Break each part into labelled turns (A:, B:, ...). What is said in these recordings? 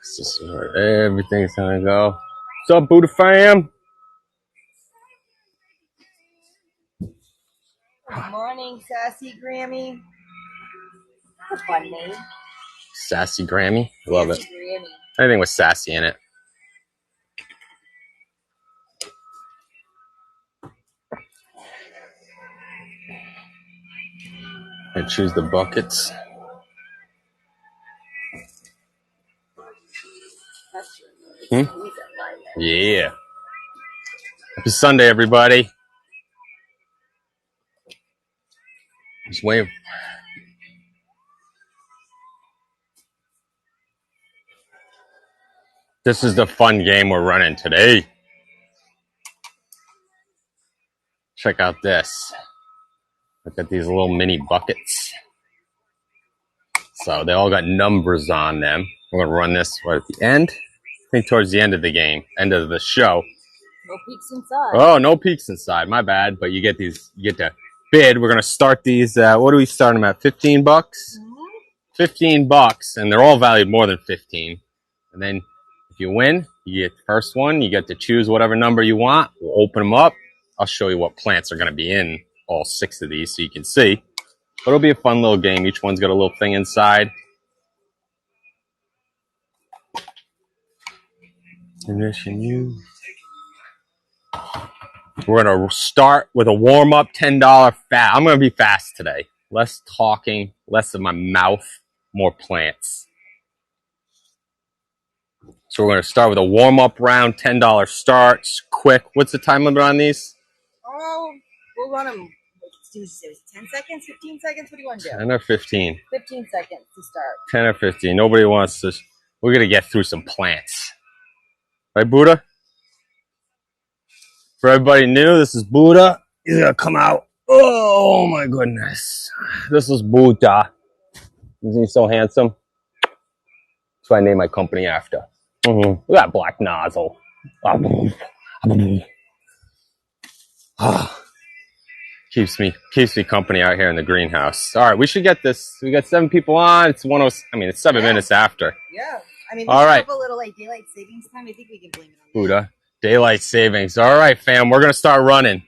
A: This is where everything's gonna go. What's up, Buddha fam?
B: Good morning, Sassy Grammy. That's a fun name.
A: Sassy Grammy. Love
B: Sassy
A: it.
B: Grammy.
A: Anything with sassy in it. And choose the buckets. Yeah. Happy Sunday, everybody. Just wave. This is the fun game we're running today. Check out this. Look at these little mini buckets. So they all got numbers on them. We're going to run this right at the end. I think towards the end of the game, end of the show.
B: No peeks inside.
A: Oh, no peeks inside. My bad. But you get these, you get to bid. We're going to start these. What do we start them at? 15 bucks? Mm-hmm. $15, and they're all valued more than 15. And then if you win, you get the first one. You get to choose whatever number you want. We'll open them up. I'll show you what plants are going to be in all 6 of these so you can see. But it'll be a fun little game. Each one's got a little thing inside. You. We're going to start with a warm-up $10 fast. I'm going to be fast today. Less talking, less of my mouth, more plants. So we're going to start with a warm-up round, $10 starts, quick. What's the time limit on these?
B: Oh, we'll run them. 10 seconds, 15 seconds? What do you want to do?
A: 10 or 15.
B: 15 seconds to start.
A: 10 or 15. Nobody wants to. We're going to get through some plants. Right, Buddha? For everybody new, this is Buddha. He's going to come out. Oh, my goodness. This is Buddha. Isn't he so handsome? That's what I named my company after. Look at that black nozzle. Keeps me company out here in the greenhouse. All right, we should get this. We got 7 people on. It's 1:00. I mean, it's 7 minutes after.
B: Yeah. I mean,
A: all right.
B: Have a little like daylight savings time. I think we can blame it on
A: Buddha. Daylight savings. All right, fam. We're gonna start running.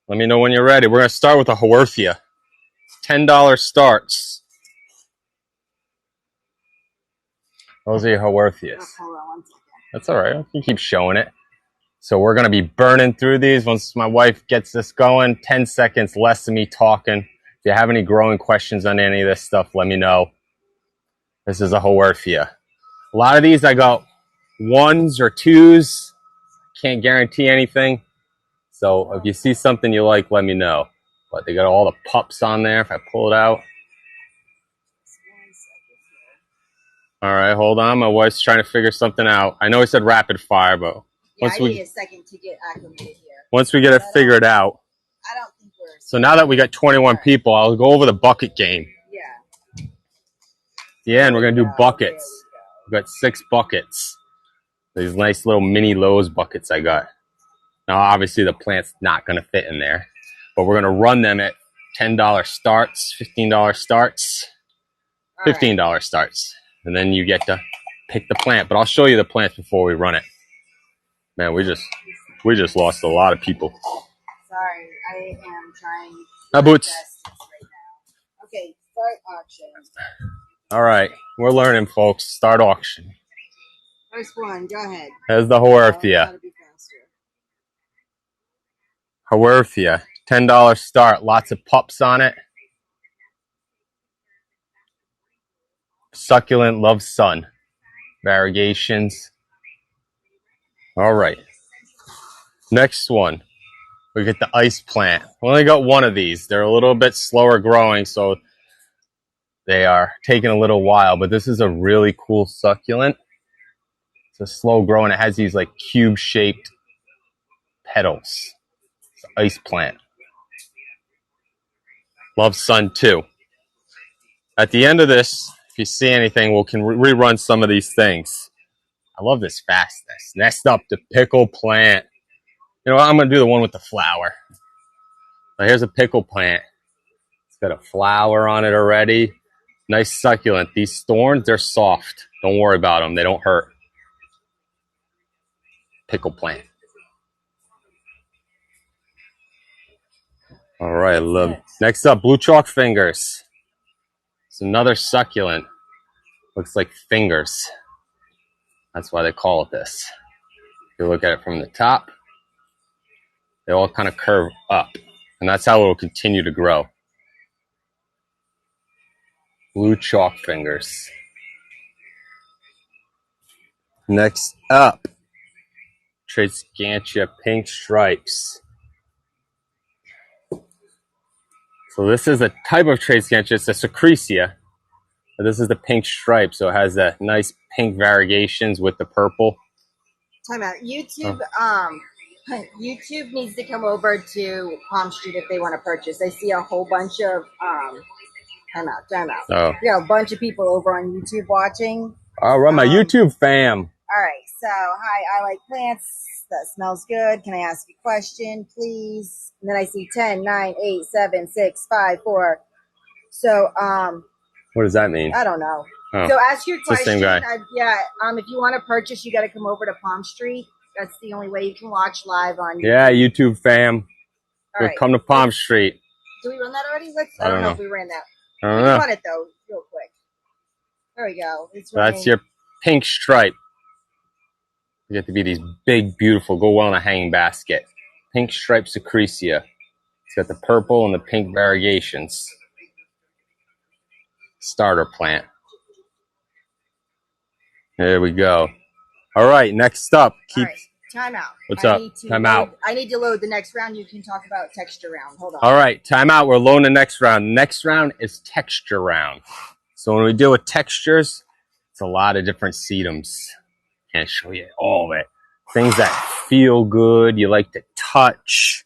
A: Let me know when you're ready. We're gonna start with a Haworthia. $10 starts. Those are your Haworthias.
B: Hold on 1 second.
A: That's all right. I can keep showing it. So we're going to be burning through these once my wife gets this going. 10 seconds less of me talking. If you have any growing questions on any of this stuff, let me know. This is a Haworthia. A lot of these I got 1s or 2s. Can't guarantee anything. So if you see something you like, let me know. But they got all the pups on there if I pull it out. All right, hold on. My wife's trying to figure something out. I know I said rapid fire, but
B: I need a second to get acclimated here.
A: Once we get it figured out.
B: I don't think we're...
A: So now that we got 21 people, I'll go over the bucket game.
B: Yeah.
A: Yeah, and we're going to do buckets. We've got 6 buckets. These nice little mini Lowe's buckets I got. Now, obviously, the plant's not going to fit in there. But we're going to run them at $10 starts, $15 starts, $15 starts. And then you get to pick the plant. But I'll show you the plants before we run it. Man, we just lost a lot of people.
B: Sorry, I am trying to
A: Hi, Boots.
B: right now. Okay, start auction.
A: All right, we're learning, folks. Start auction.
B: First one, go ahead.
A: There's the Haworthia. Haworthia, $10 start. Lots of pups on it. Succulent, loves sun. Variegations. All right. Next one. We get the ice plant. We only got 1 of these. They're a little bit slower growing, so they are taking a little while. But this is a really cool succulent. It's a slow growing. It has these like cube-shaped petals. It's an ice plant. Loves sun too. At the end of this, if you see anything, we can rerun some of these things. I love this fastness. Next up, the pickle plant. You know what? I'm going to do the one with the flower. So here's a pickle plant. It's got a flower on it already. Nice succulent. These thorns, they're soft. Don't worry about them. They don't hurt. Pickle plant. All right, love. Next up, blue chalk fingers. It's another succulent. Looks like fingers. That's why they call it this. If you look at it from the top, they all kind of curve up. And that's how it will continue to grow. Blue chalk fingers. Next up, Tradescantia pink stripes. So this is a type of Tradescantia. It's a succulents. But this is the pink stripe, so it has that nice pink variegations with the purple.
B: Time out. YouTube, YouTube needs to come over to Palm Street if they want to purchase. I see a whole bunch of time out.
A: Oh.
B: We got a bunch of people over on YouTube watching.
A: All right, my YouTube fam.
B: All right, so hi, I like plants. That smells good. Can I ask you a question, please? And then I see 10, 9, 8, 7, 6, 5, 4. So,
A: what does that mean?
B: I don't know.
A: Oh,
B: so ask your question.
A: The same guy.
B: If you want to purchase, you got to come over to Palm Street. That's the only way you can watch live on YouTube.
A: Yeah, YouTube fam.
B: All right.
A: Come to Palm Street.
B: Do we run that already? I don't know if we ran that.
A: I don't know.
B: Run it though, real quick. There we go.
A: That's your pink stripe. You get to be these big, beautiful, go well in a hanging basket. Pink stripe succulents. It's got the purple and the pink variegations. Starter plant. There we go. All right, next up.
B: Time out.
A: What's up? Time out.
B: I need to load the next round. You can talk about texture round. Hold on.
A: All right, time out. We're loading the next round. Next round is texture round. So when we deal with textures, it's a lot of different sedums. Can't show you all of it. Things that feel good, you like to touch,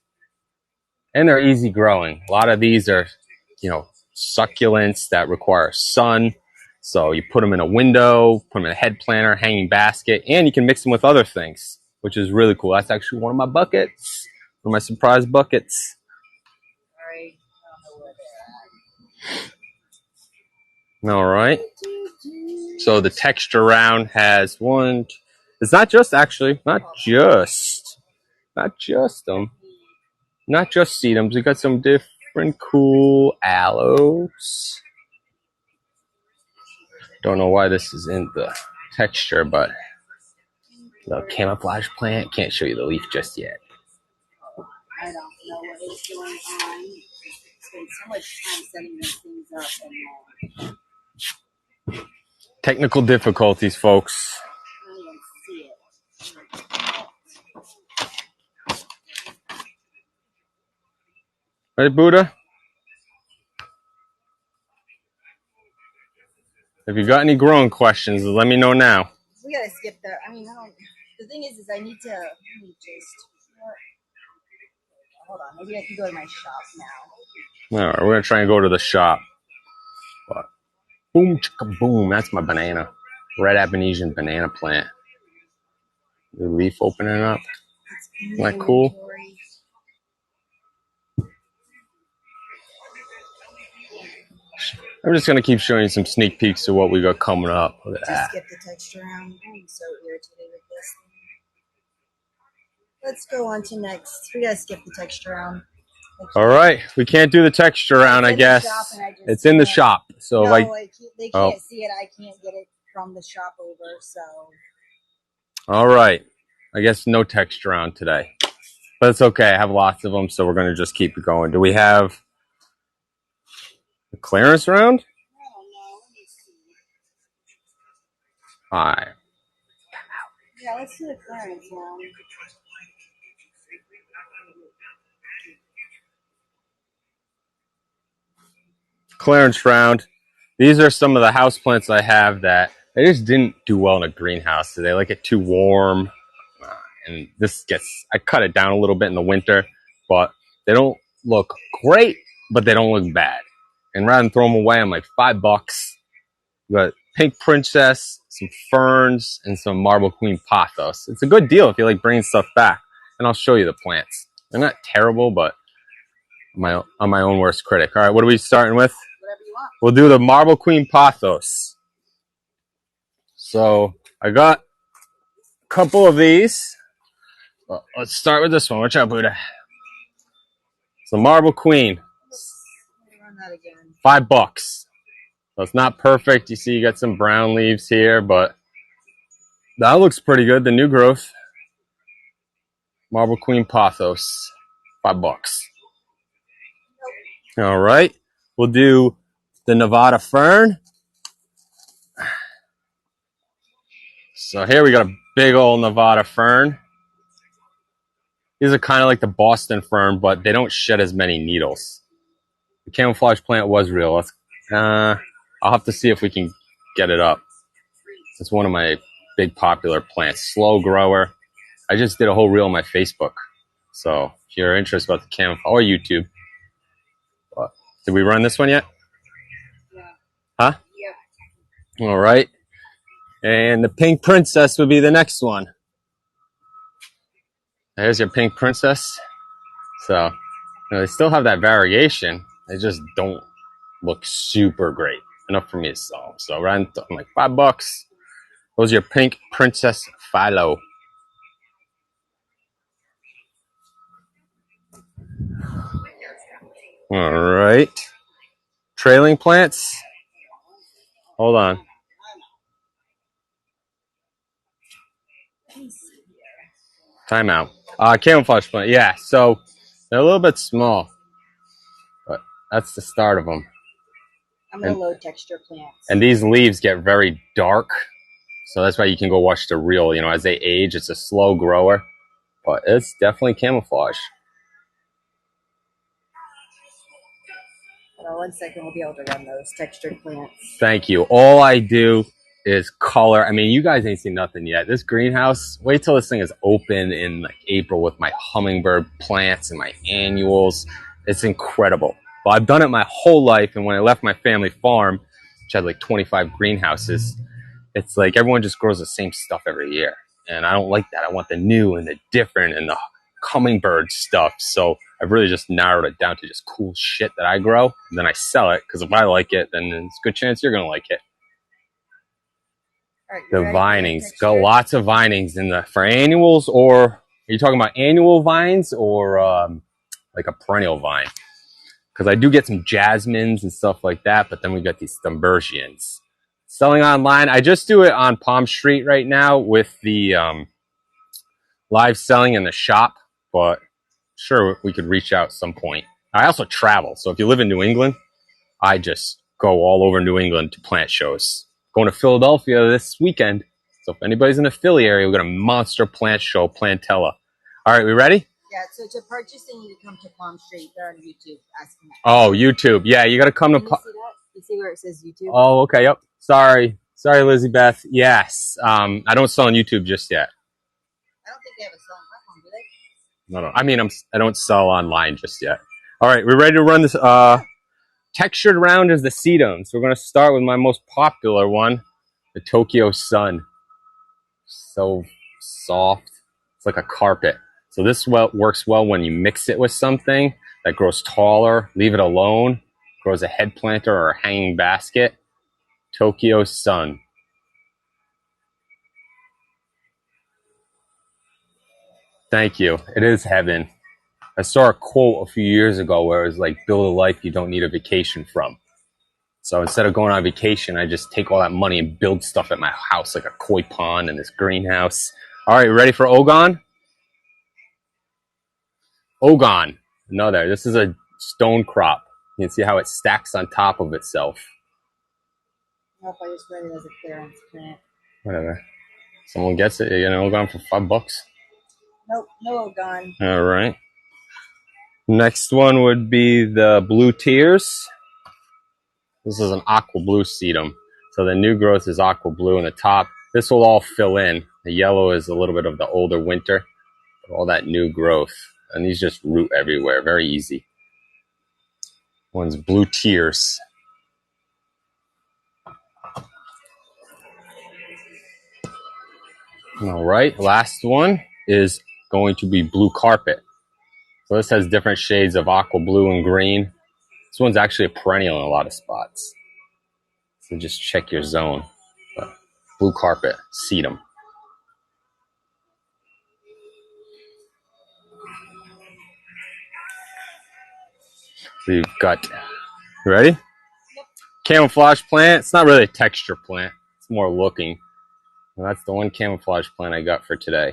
A: and they're easy growing. A lot of these are, succulents that require sun. So you put them in a window, put them in a head planter, hanging basket, and you can mix them with other things, which is really cool. That's actually one of my buckets, one of my surprise buckets. All right. So the texture round has one. It's not just sedums. We got some different cool aloes. Don't know why this is in the texture, but the camouflage plant. Can't show you the leaf just yet.
B: I don't know what is going on. Spend so much time setting these things up and
A: technical difficulties, folks.
B: I don't even see it.
A: Right, Buddha? If you got any growing questions, let me know now.
B: We gotta skip that. The thing is I need to hold on. Maybe I can go to my shop now.
A: All right, we're gonna try and go to the shop. But boom, chicka boom. That's my banana. Red Abenesian banana plant. The leaf opening up. Isn't that cool? I'm just going to keep showing you some sneak peeks of what we got coming up. Look at that.
B: Just skip the texture round. I'm so irritated with this thing. Let's go on to next. We got to skip the texture round.
A: All right. We can't do the texture round, I guess. It's in the shop. So
B: they can't see it. I can't get it from the shop over. So.
A: All right. I guess no texture round today. But it's okay. I have lots of them, so we're going to just keep it going. Do we have the clearance round?
B: I don't know. Let me see.
A: Hi.
B: Yeah, let's do the clearance round.
A: Clearance round. These are some of the houseplants I have that they just didn't do well in a greenhouse. So they like it too warm. And I cut it down a little bit in the winter, but they don't look great, but they don't look bad. And rather than throw them away, I'm like $5. We got pink princess, some ferns, and some marble queen pothos. It's a good deal if you like bringing stuff back. And I'll show you the plants. They're not terrible, but I'm my own worst critic. All right, what are we starting with?
B: Whatever you want.
A: We'll do the marble queen pothos. So I got a couple of these. Well, let's start with this one. Watch out, Buddha. It's the Marble Queen.
B: Run that again.
A: $5. So it's not perfect. You see, you got some brown leaves here, but that looks pretty good. The new growth. Marble Queen Pothos. $5. All right. We'll do the Nevada Fern. So here we got a big old Nevada Fern. These are kind of like the Boston Fern, but they don't shed as many needles. The camouflage plant was real. I'll have to see if we can get it up. It's one of my big popular plants. Slow grower. I just did a whole reel on my Facebook. So if you're interested about the camouflage, or YouTube. Did we run this one yet?
B: Yeah.
A: Huh?
B: Yeah.
A: All right. And the Pink Princess would be the next one. There's your Pink Princess. So, they still have that variation. They just don't look super great. Enough for me to sell them. So around like $5. Those are your Pink Princess Philo. All right. Trailing plants. Hold on. Timeout. Camouflage plant. Yeah, so they're a little bit small, but that's the start of them.
B: I'm a low texture plants.
A: And these leaves get very dark, so that's why you can go watch the reel. As they age, it's a slow grower, but it's definitely camouflage.
B: Hold on 1 second, we'll be able to run those textured plants.
A: Thank you. All I do is color. I mean, you guys ain't seen nothing yet. This greenhouse, wait till this thing is open in like April with my hummingbird plants and my annuals. It's incredible. Well, I've done it my whole life, and when I left my family farm, which had like 25 greenhouses, it's like everyone just grows the same stuff every year. And I don't like that. I want the new and the different and the hummingbird stuff. So I've really just narrowed it down to just cool shit that I grow. And then I sell it, because if I like it, then there's a good chance you're going to like it.
B: Right,
A: the vinings. Got lots of vinings in for annuals, or are you talking about annual vines or like a perennial vine? Because I do get some jasmines and stuff like that, but then we got these Stumbergians. Selling online, I just do it on Palm Street right now with the live selling in the shop, but sure, we could reach out at some point. I also travel, so if you live in New England, I just go all over New England to plant shows. Going to Philadelphia this weekend, so if anybody's in the Philly area, we've got a monster plant show, Plantella. All right, we ready?
B: Yeah, so to purchase, they need to come to Palm Street. They're on YouTube asking that.
A: Oh, YouTube. Yeah, you got to come to...
B: Can you see that? You see where it says YouTube?
A: Oh, okay, yep. Sorry, Lizzie Beth. Yes, I don't sell on YouTube just yet.
B: I don't think they have a selling platform, do they?
A: No. I mean, I don't sell online just yet. All right, we're ready to run this... textured round is the sedums. We're going to start with my most popular one, the Tokyo Sun. So soft. It's like a carpet. So this works well when you mix it with something that grows taller. Leave it alone. Grows a head planter or a hanging basket. Tokyo Sun. Thank you. It is heaven. I saw a quote a few years ago where it was like, build a life you don't need a vacation from. So instead of going on vacation, I just take all that money and build stuff at my house, like a koi pond and this greenhouse. All right, ready for Ogon? Ogon. Another. This is a stone crop. You can see how it stacks on top of itself.
B: I don't know if I just read it as a clearance plant.
A: Whatever. Someone gets it, you get an Ogon for $5.
B: Nope, no Ogon.
A: All right. Next one would be the Blue Tears. This is an aqua blue sedum. So the new growth is aqua blue in the top. This will all fill in. The yellow is a little bit of the older winter. All that new growth. And these just root everywhere. Very easy. One's Blue Tears. All right. Last one is going to be Blue Carpet. So this has different shades of aqua blue and green. This one's actually a perennial in a lot of spots. So just check your zone. But blue carpet sedum. We've got, you ready? Yep. Camouflage plant. It's not really a texture plant. It's more looking. And that's the one camouflage plant I got for today.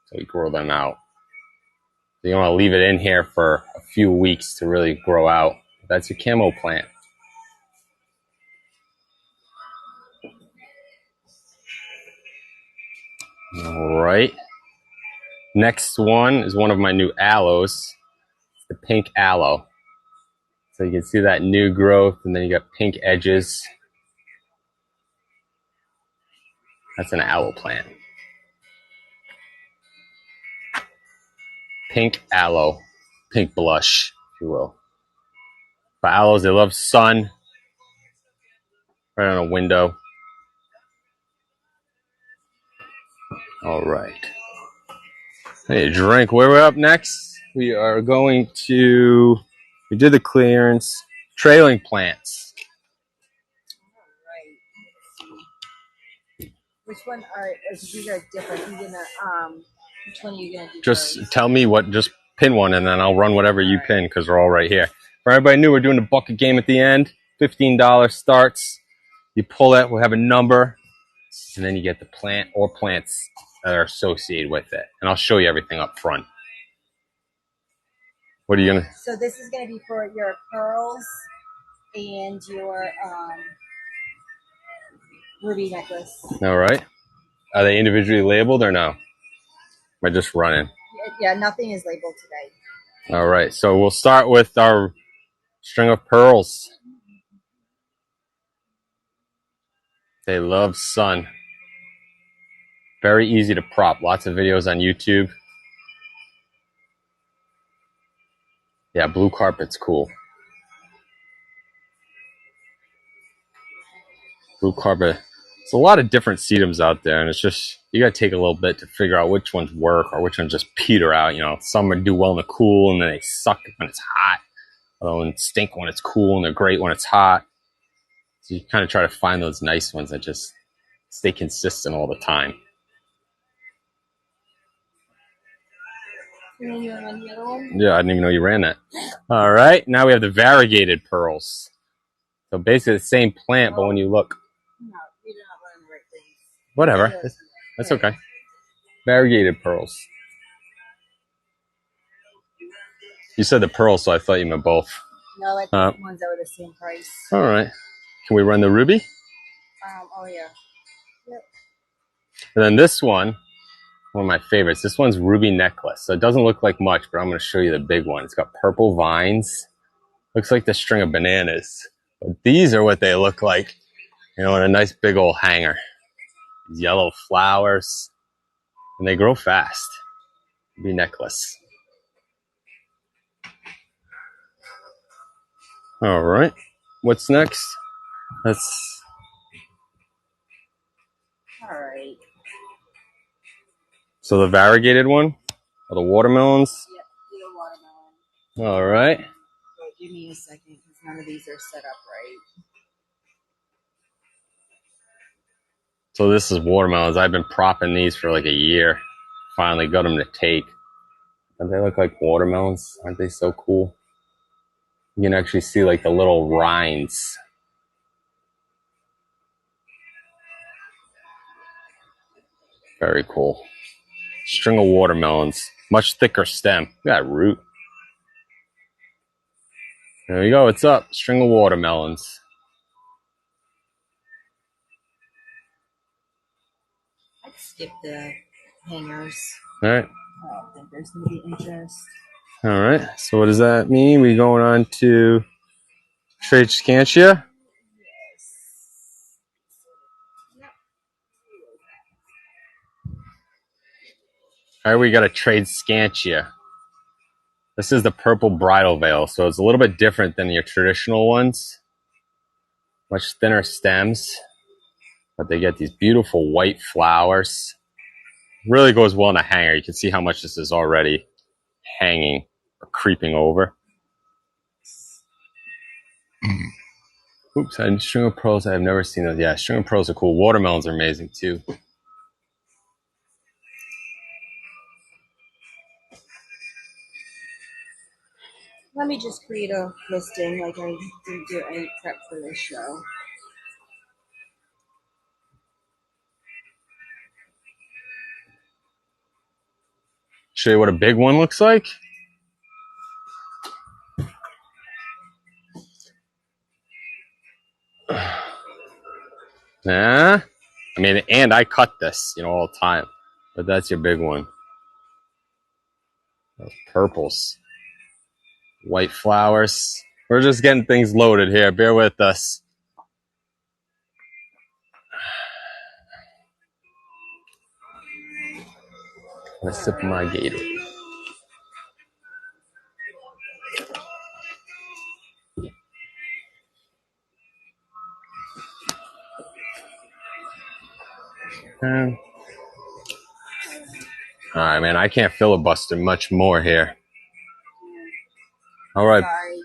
A: So we grow them out. So you want to leave it in here for a few weeks to really grow out. That's your camo plant. All right. Next one is one of my new aloes, the pink aloe. So you can see that new growth, and then you got pink edges. That's an aloe plant. Pink aloe, pink blush, if you will. But aloes, they love sun, right on a window. All right. Hey, drink. Where we're up next, we are going to, we did the clearance, trailing plants.
B: Right. Which one are, these are different. You're gonna, which one are you gonna do
A: Just
B: first?
A: tell me what, just pin one, and then I'll run whatever you pin, because they're all right here. For everybody new, we're doing the bucket game at the end. $15 starts. You pull it, we'll have a number, and then you get the plant or plants that are associated with it. And I'll show you everything up front. What are you gonna?
B: So this is gonna be for your pearls and your ruby necklace.
A: All right. Are they individually labeled or no? Am I just running?
B: Yeah, nothing is labeled today.
A: All right. So we'll start with our string of pearls. They love sun. Very easy to prop. Lots of videos on YouTube. Yeah, blue carpet's cool. Blue carpet. There's a lot of different sedums out there, and it's just, you got to take a little bit to figure out which ones work or which ones just peter out. You know, some do well in the cool, and then they suck when it's hot. And stink when it's cool, and they're great when it's hot. So you kind of try to find those nice ones that just stay consistent all the time.
B: And then you run the other one?
A: Yeah, I didn't even know you ran that. All right, now we have the variegated pearls. So basically the same plant, but when you look...
B: No, you're not running the right things.
A: Whatever, that's okay. Variegated pearls. You said the pearls, so I thought you meant both.
B: No, that's the ones that were the same price.
A: All right. Can we run the ruby?
B: Oh, yeah. Yep.
A: And then this one of my favorites. This one's ruby necklace. So it doesn't look like much, but I'm going to show you the big one. It's got purple vines. Looks like the string of bananas. But these are what they look like, you know, in a nice big old hanger. These yellow flowers. And they grow fast. Ruby necklace. All right. What's next? That's...
B: All right.
A: So the variegated one? Or the watermelons?
B: Yep, the watermelon.
A: All right.
B: So give me a second, because none of these are set up right.
A: So this is watermelons. I've been propping these for like a year. Finally got them to take. Don't they look like watermelons? Aren't they so cool? You can actually see like the little rinds. Very cool. String of watermelons. Much thicker stem. We got root. There you go. What's up? String of watermelons.
B: I'd skip the hangers.
A: All right.
B: I don't think there's going to be interest.
A: All right. So what does that mean? We going on to Tradescantia?
B: Yes. Yep.
A: All right, we got a Tradescantia. This is the purple bridal veil, so it's a little bit different than your traditional ones. Much thinner stems, but they get these beautiful white flowers. Really goes well in a hanger. You can see how much this is already hanging or creeping over. Oops, and string of pearls. I've never seen those. Yeah, string of pearls are cool. Watermelons are amazing too.
B: Let me just create a listing like I didn't do any prep for this show.
A: Show you what a big one looks like. Nah. I mean, and I cut this, all the time. But that's your big one. Those purples. White flowers. We're just getting things loaded here. Bear with us. I'm gonna sip my Gatorade. All right, man. I can't filibuster much more here. All right.
B: Sorry.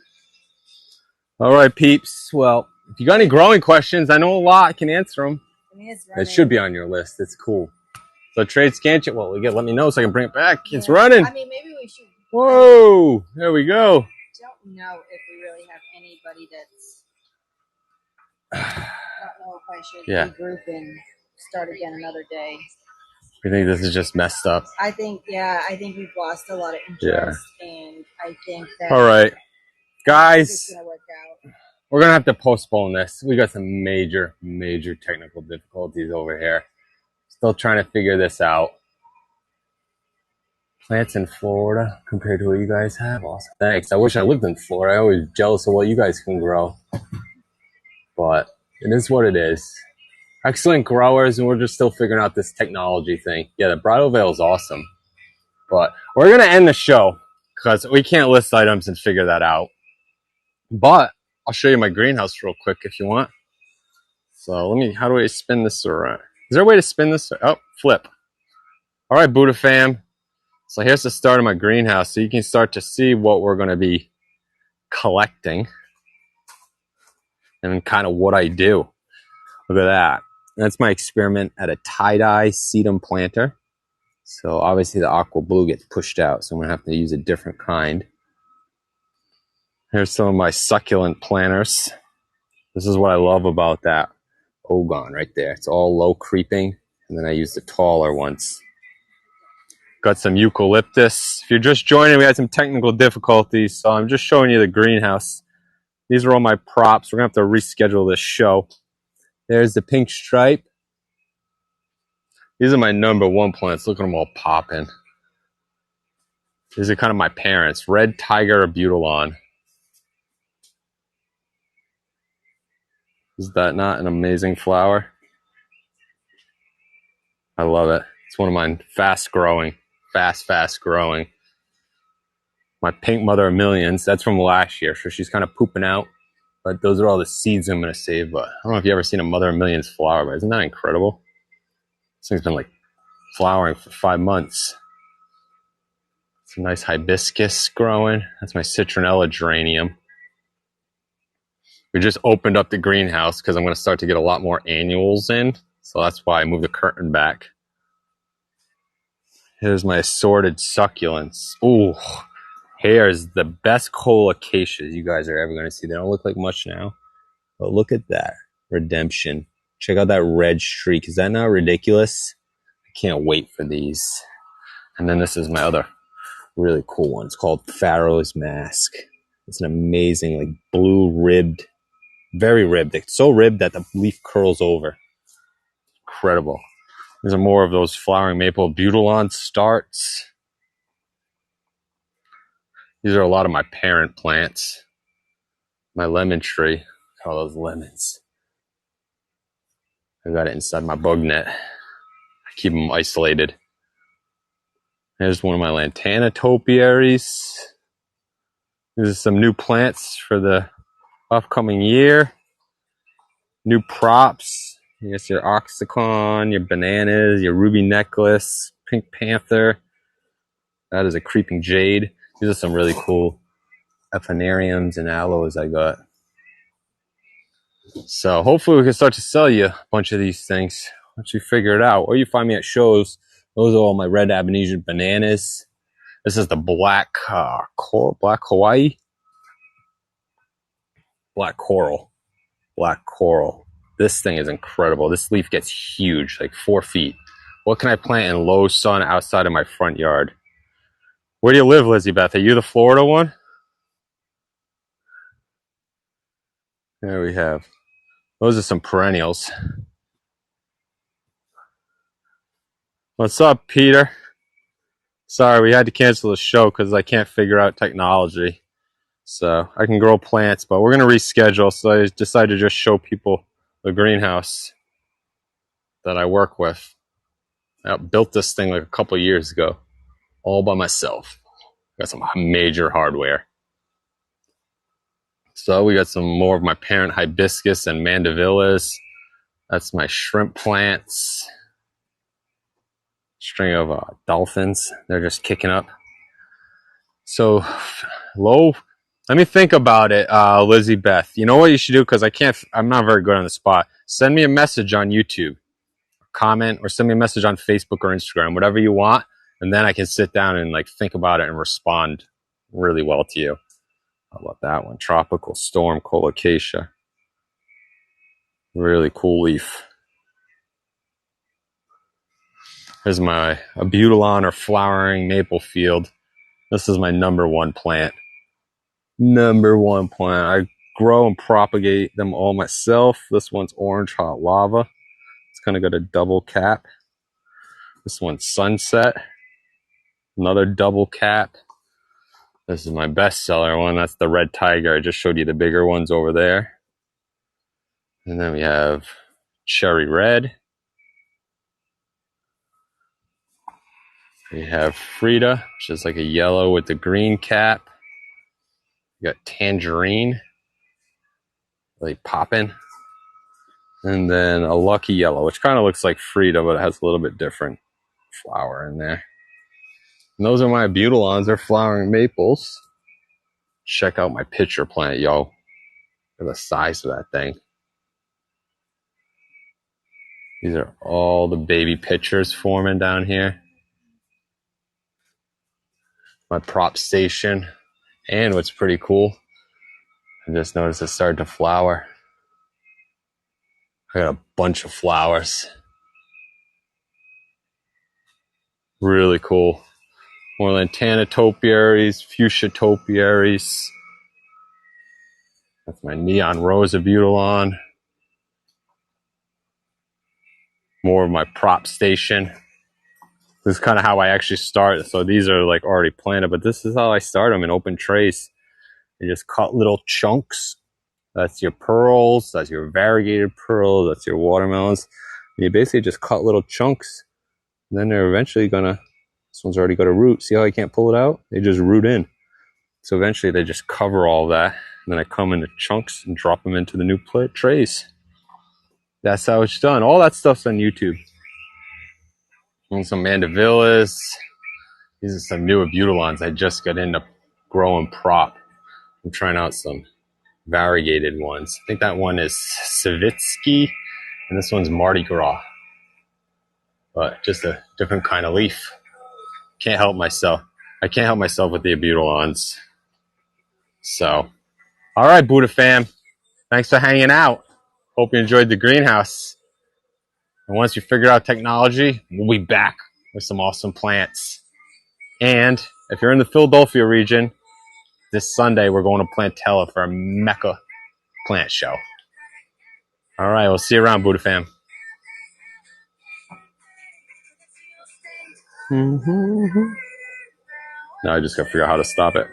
A: All right, peeps. Well, if you got any growing questions, I know a lot. I can answer them.
B: I mean, it's
A: It should be on your list. It's cool. So Tradescantia, well, let me know so I can bring it back. Yeah. It's running.
B: I mean, maybe we should.
A: Whoa! There we go.
B: Don't know if we really have anybody that's. I don't know if I should regroup and start again another day.
A: You think this is just messed up?
B: I think we've lost a lot of interest, and I think that.
A: All right, guys,
B: it's gonna work out.
A: We're gonna have to postpone this. We got some major technical difficulties over here. Still trying to figure this out. Plants in Florida compared to what you guys have. Awesome. Thanks. I wish I lived in Florida. I'm always jealous of what you guys can grow. But it is what it is. Excellent growers, and we're just still figuring out this technology thing. Yeah, the bridal veil is awesome. But we're going to end the show because we can't list items and figure that out. But I'll show you my greenhouse real quick if you want. So how do I spin this around? Is there a way to spin this? Oh, flip. All right, Buddha fam. So here's the start of my greenhouse. So you can start to see what we're going to be collecting and kind of what I do. Look at that. That's my experiment at a tie-dye sedum planter. So obviously the aqua blue gets pushed out, so I'm going to have to use a different kind. Here's some of my succulent planters. This is what I love about that Ogon right there. It's all low creeping, and then I use the taller ones. Got some eucalyptus. If you're just joining, we had some technical difficulties, so I'm just showing you the greenhouse. These are all my props. We're going to have to reschedule this show. There's the pink stripe. These are my #1 plants. Look at them all popping. These are kind of my parents. Red Tiger Butalon. Is that not an amazing flower? I love it. It's one of mine. Fast growing. Fast growing. My pink Mother of Millions. That's from last year. So she's kind of pooping out. But those are all the seeds I'm going to save. But I don't know if you've ever seen a Mother of Millions flower, but isn't that incredible? This thing's been like flowering for 5 months. Some nice hibiscus growing. That's my citronella geranium. We just opened up the greenhouse because I'm going to start to get a lot more annuals in. So that's why I moved the curtain back. Here's my assorted succulents. Ooh, here's the best colocaceas you guys are ever going to see. They don't look like much now, but look at that. Redemption. Check out that red streak. Is that not ridiculous? I can't wait for these. And then this is my other really cool one. It's called Pharaoh's Mask. It's an amazing, like, blue ribbed, very ribbed. It's so ribbed that the leaf curls over. Incredible. These are more of those flowering maple butalon starts. These are a lot of my parent plants. My lemon tree. All those lemons. I got it inside my bug net. I keep them isolated. Here's one of my lantana topiaries. These are some new plants for the upcoming year. New props. Here's your oxycon, your bananas, your ruby necklace, pink panther. That is a creeping jade. These are some really cool ephemerums and aloes I got. So hopefully we can start to sell you a bunch of these things once you figure it out. Or you find me at shows. Those are all my red Abonesian bananas. This is the black Hawaii. Black coral. This thing is incredible. This leaf gets huge, like 4 feet. What can I plant in low sun outside of my front yard? Where do you live, Lizzie Beth? Are you the Florida one? There we have. Those are some perennials. What's up, Peter? Sorry, we had to cancel the show because I can't figure out technology. So I can grow plants, but we're going to reschedule. So I decided to just show people the greenhouse that I work with. I built this thing like a couple of years ago, all by myself. Got some major hardware. So we got some more of my parent hibiscus and mandevillas. That's my shrimp plants. String of dolphins. They're just kicking up. So low. Let me think about it, Lizzie Beth. You know what you should do? Because I'm not very good on the spot. Send me a message on YouTube, comment, or send me a message on Facebook or Instagram, whatever you want. And then I can sit down and like think about it and respond really well to you. How about that one? Tropical Storm Colocasia. Really cool leaf. Here's my Abutilon or flowering maple field. This is my #1 plant. #1 plant. I grow and propagate them all myself. This one's orange hot lava. It's kind of got a double cap. This one's sunset. Another double cap. This is my bestseller one. That's the red tiger. I just showed you the bigger ones over there. And then we have cherry red. We have Frida, which is like a yellow with the green cap. We got tangerine, really popping. And then a lucky yellow, which kind of looks like Frida, but it has a little bit different flower in there. And those are my Abutilons. They're flowering maples. Check out my pitcher plant, yo. Look at the size of that thing. These are all the baby pitchers forming down here. My prop station. And what's pretty cool, I just noticed it started to flower. I got a bunch of flowers. Really cool. More lantana topiaries, fuchsia topiaries. That's my neon rose Abutilon. More of my prop station. This is kind of how I actually start. So these are like already planted, but this is how I start them in open trays. You just cut little chunks. That's your pearls. That's your variegated pearls. That's your watermelons. And you basically just cut little chunks. And then they're eventually gonna, this one's already got a root. See how I can't pull it out? They just root in. So eventually they just cover all that. And then I come into chunks and drop them into the new trays. That's how it's done. All that stuff's on YouTube. And some mandevillas. These are some new Abutilons I just got into growing prop. I'm trying out some variegated ones. I think that one is Savitsky, and this one's Mardi Gras. But just a different kind of leaf. Can't help myself. I can't help myself with the Abutilons. So, all right, Buddha fam. Thanks for hanging out. Hope you enjoyed the greenhouse. And once you figure out technology, we'll be back with some awesome plants. And if you're in the Philadelphia region, this Sunday we're going to Plantella for a Mecca plant show. All right, we'll see you around, Buddha fam. Now I just got to figure out how to stop it.